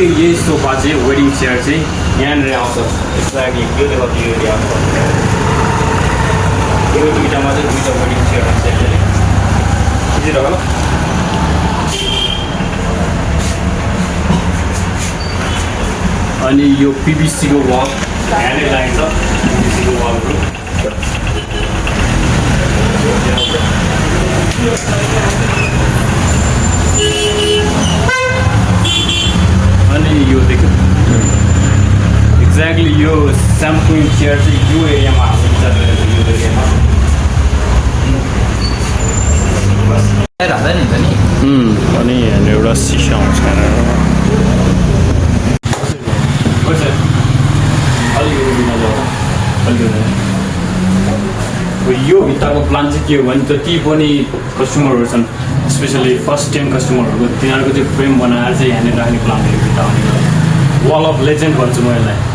चाहिँ यही सोफा चाहिँ वेडिङ चेयर चाहिँ यहाँनिर आउँछ एक्ज्याक्टली यो देखो यो एरिया आउँछ यो दुईटामा चाहिँ दुईटा वेडिङ चेयर आउँछ यसरी बुझिरह्यो अनि यो पिभिसीको वाल यहाँनिर लगाइन्छ पिभिसीको वालहरू अनि यो देख्यो एक्ज्याक्टली यो स्याम्पुइङ चेयर चाहिँ यो एरियामा हाम्रो विचार गरेको यो एरियामा अनि यहाँ एउटा सिसा आउँछ यो भित्रको प्लान चाहिँ के हो भने जति पनि कस्टमरहरू छन् स्पेसली फर्स्ट टाइम कस्टमरहरूको तिनीहरूको चाहिँ फ्रेम बनाएर चाहिँ यहाँनिर राख्ने प्लान हो यो भित्र वाल अफ लेजेन्ड भन्छु म यसलाई